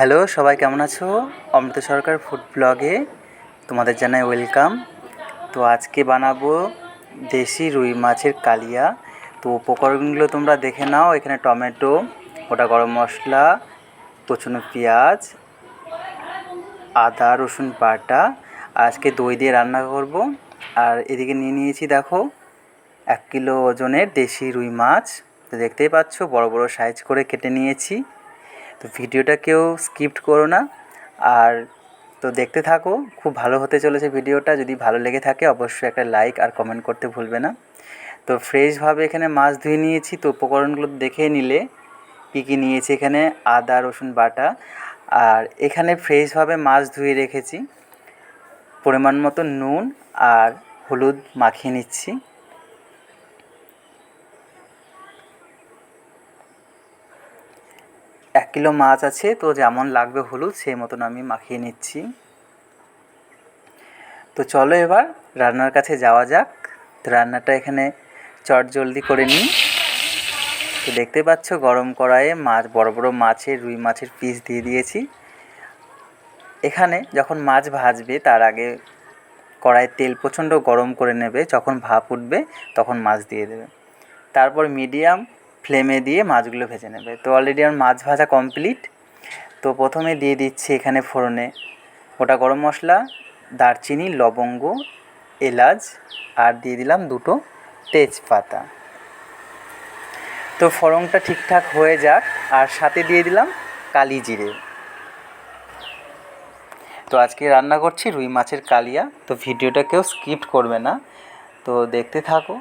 Hello, সবাই কেমন আছো? অমৃত সরকার ফুড ব্লগে তোমাদের জানাই ওয়েলকাম। তো আজকে বানাবো দেশি রুই মাছের কালিয়া। তো উপকরণগুলো তোমরা দেখে নাও। এখানে টমেটো, গোটা গরম মশলা, কুচনো পেঁয়াজ, আদা রসুন বাটা। আজকে দই দিয়ে রান্না করব। আর এদিকে নিয়ে নিয়েছি দেখো 1 কিলো ওজনের দেশি রুই মাছ। তো দেখতেই পাচ্ছ বড় বড় সাইজ করে কেটে নিয়েছি। তো ভিডিওটা কেউ স্কিপ করো না। আর তো দেখতে থাকো, খুব ভালো হতে চলেছে ভিডিওটা। যদি ভালো লেগে থাকে অবশ্যই একটা লাইক আর কমেন্ট করতে ভুলবে না। তো ফ্রেশভাবে এখানে মাছ ধুয়ে নিয়েছি। তো উপকরণগুলো দেখে নিলে কী কী নিয়েছি। এখানে আদা রসুন বাটা, আর এখানে ফ্রেশভাবে মাছ ধুয়ে রেখেছি। পরিমাণ মতো নুন আর হলুদ মাখিয়ে নিচ্ছি। 1 কিলো মাছ আছে, তো যেমন লাগবে হলুদ সেই মতন আমি মাখিয়ে নিচ্ছি। তো চলো এবার রান্নার কাছে যাওয়া যাক। তো রান্নাটা এখানে চটজলদি করে নিই। তো দেখতে পাচ্ছ গরম কড়াইয়ে মাছ, বড় বড় মাছের রুই মাছের পিস দিয়ে দিয়েছি। এখানে যখন মাছ ভাজবে তার আগে কড়াইয়ের তেল প্রচণ্ড গরম করে নেবে। যখন ভাপ উঠবে তখন মাছ দিয়ে দেবে। তারপর মিডিয়াম ফ্লেমে দিয়ে মাছগুলো ভেজে নেবে। তো অলরেডি আমার মাছ ভাজা কমপ্লিট। তো প্রথমে দিয়ে দিচ্ছি এখানে ফোড়নে গোটা গরম মশলা, দারচিনি, লবঙ্গ, এলাচ, আর দিয়ে দিলাম 2টো তেজপাতা। তো ফোড়নটা ঠিকঠাক হয়ে যাক, আর সাথে দিয়ে দিলাম কালি জিরে। তো আজকে রান্না করছি রুই মাছের কালিয়া। তো ভিডিওটা কেউ স্কিপ করবে না, তো দেখতে থাকো।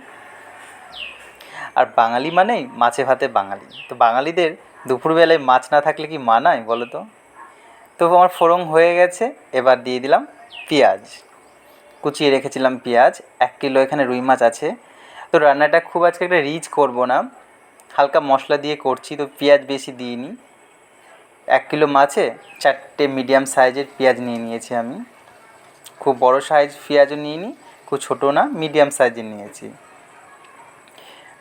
আর বাঙালি মানেই মাছে ভাতে বাঙালি। তো বাঙালিদের দুপুরবেলায় মাছ না থাকলে কি মানায় বলো তো? তো আমার ফোড়ন হয়ে গেছে। এবার দিয়ে দিলাম পেঁয়াজ, কুচিয়ে রেখেছিলাম পেঁয়াজ। 1 কিলো এখানে রুই মাছ আছে। তো রান্নাটা খুব আজকে একটা রিচ করব না, হালকা মশলা দিয়ে করছি। তো পেঁয়াজ বেশি দিইনি। 1 কিলো মাছে 4টে মিডিয়াম সাইজের পেঁয়াজ নিয়ে নিয়েছি আমি। খুব বড় সাইজ পেঁয়াজও নিইনি, খুব ছোটো না, মিডিয়াম সাইজের নিয়েছি।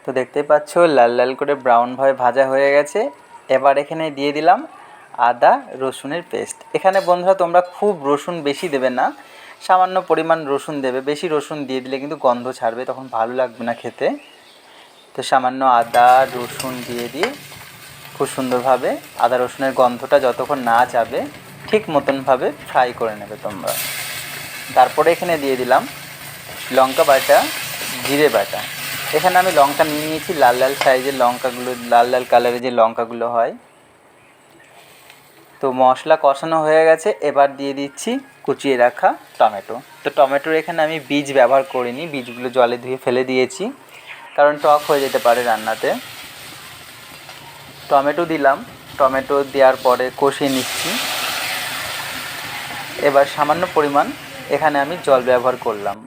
তো দেখতেই পাচ্ছ লাল লাল করে ব্রাউনভাবে ভাজা হয়ে গেছে। এবার এখানে দিয়ে দিলাম আদা রসুনের পেস্ট। এখানে বন্ধুরা তোমরা খুব রসুন বেশি দেবে না, সামান্য পরিমাণ রসুন দেবে। বেশি রসুন দিয়ে দিলে কিন্তু গন্ধ ছাড়বে, তখন ভালো লাগবে না খেতে। তো সামান্য আদা রসুন দিয়ে খুব সুন্দরভাবে আদা রসুনের গন্ধটা যতক্ষণ না যাবে ঠিক মতনভাবে ফ্রাই করে নেবে তোমরা। তারপরে এখানে দিয়ে দিলাম লঙ্কা বাটা, জিরে বাটা। এখানে আমি লঙ্কা নিয়ে নিয়েছি লাল লাল সাইজের লঙ্কাগুলো, লাল লাল কালারের যে লঙ্কাগুলো হয়। তো মশলা কষানো হয়ে গেছে। এবার দিয়ে দিচ্ছি কুচিয়ে রাখা টমেটো। তো টমেটোর এখানে আমি বীজ ব্যবহার করিনি, বীজগুলো জলে ধুয়ে ফেলে দিয়েছি, কারণ টক হয়ে যেতে পারে রান্নাতে। টমেটো দিলাম, টমেটো দেওয়ার পরে কষিয়ে নিচ্ছি। এবার সামান্য পরিমাণ এখানে আমি জল ব্যবহার করলাম,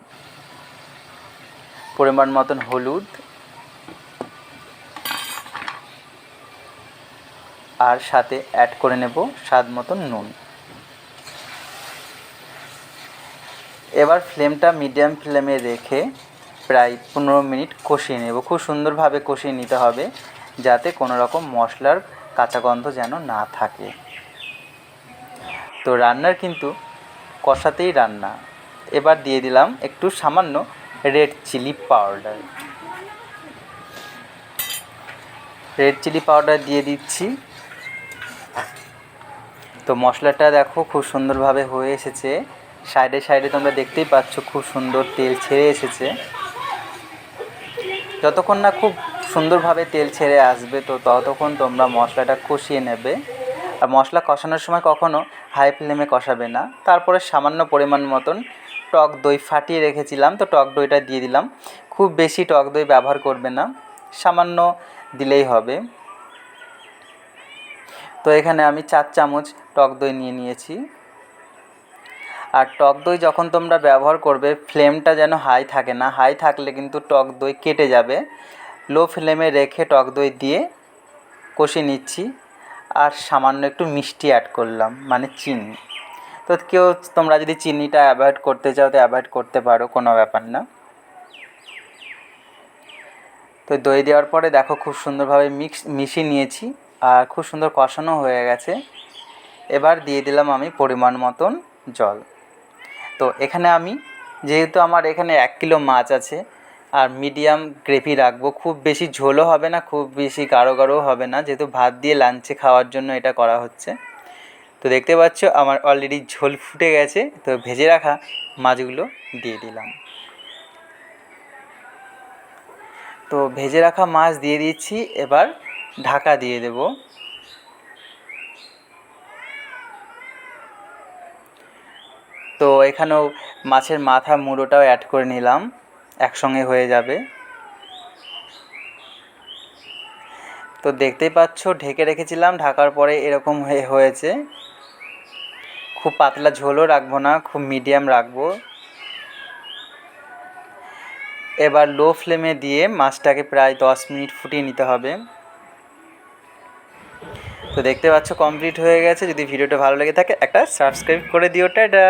পরিমাণ মতন হলুদ, আর সাথে অ্যাড করে নেব স্বাদ মতন নুন। এবার ফ্লেমটা মিডিয়াম ফ্লেমে রেখে প্রায় 15 মিনিট কষিয়ে নেব। খুব সুন্দরভাবে কষিয়ে নিতে হবে, যাতে কোনো রকম মশলার কাঁচা গন্ধ যেন না থাকে। তো রান্নার কিন্তু কষাতেই রান্না। এবার দিয়ে দিলাম একটু সামান্য red chilli powder. Red chilli powder দিয়ে দিচ্ছি। তো মশলাটা দেখো খুব সুন্দরভাবে হয়ে এসেছে। সাইডে সাইডে তোমরা দেখতেই পাচ্ছ খুব সুন্দর তেল ছেড়ে এসেছে। যতক্ষণ না খুব সুন্দরভাবে তেল ছেড়ে আসবে তো ততক্ষণ তোমরা মশলাটা কষিয়ে নেবে। আর মশলা কষানোর সময় কখনও হাই ফ্লেমে কষাবে না। তারপরে সামান্য পরিমাণ মতন টক দই ফাটিয়ে রেখেছিলাম, তো টক দইটা দিয়ে দিলাম। খুব বেশি টক দই ব্যবহার করবে না, সামান্য দিলেই হবে। তো এখানে আমি 4 চামচ টক দই নিয়ে নিয়েছি। আর টক দই যখন তোমরা ব্যবহার করবে ফ্লেমটা যেন হাই থাকে না, হাই থাকলে কিন্তু টক দই কেটে যাবে। লো ফ্লেমে রেখে টক দই দিয়ে কষিয়ে নিচ্ছি। আর সামান্য একটু মিষ্টি অ্যাড করলাম, মানে চিনি। তো কেউ তোমরা যদি চিনিটা অ্যাভয়েড করতে চাও তো অ্যাভয়েড করতে পারো, কোনো ব্যাপার না। তো দই দেওয়ার পরে দেখো খুব সুন্দরভাবে মিশিয়ে নিয়েছি, আর খুব সুন্দর কষানো হয়ে গেছে। এবার দিয়ে দিলাম আমি পরিমাণ মতন জল। তো এখানে আমি যেহেতু আমার এখানে 1 কিলো মাছ আছে আর মিডিয়াম গ্রেভি রাখবো, খুব বেশি ঝোলও হবে না, খুব বেশি গাঢ় গাঢ়ও হবে না, যেহেতু ভাত দিয়ে লাঞ্চে খাওয়ার জন্য এটা করা হচ্ছে। তো দেখতে পাচ্ছ আমার অলরেডি ঝোল ফুটে গেছে, তো ভেজে রাখা মাছগুলো দিয়ে দিলাম। তো ভেজে রাখা মাছ দিয়ে দিচ্ছি, এবার ঢাকা দিয়ে দেব। তো এখানেও মাছের মাথা মুড়োটাও অ্যাড করে নিলাম, একসঙ্গে হয়ে যাবে। তো দেখতেই পাচ্ছ ঢেকে রেখেছিলাম, ঢাকার পরে এরকম হয়েছে। খুব পাতলা ঝোলও রাখবো না, খুব মিডিয়াম রাখবো। এবার লো ফ্লেমে দিয়ে মাছটাকে প্রায় 10 মিনিট ফুটিয়ে নিতে হবে। তো দেখতে পাচ্ছ কমপ্লিট হয়ে গেছে। যদি ভিডিওটা ভালো লেগে থাকে একটা সাবস্ক্রাইব করে দিও। টাটা।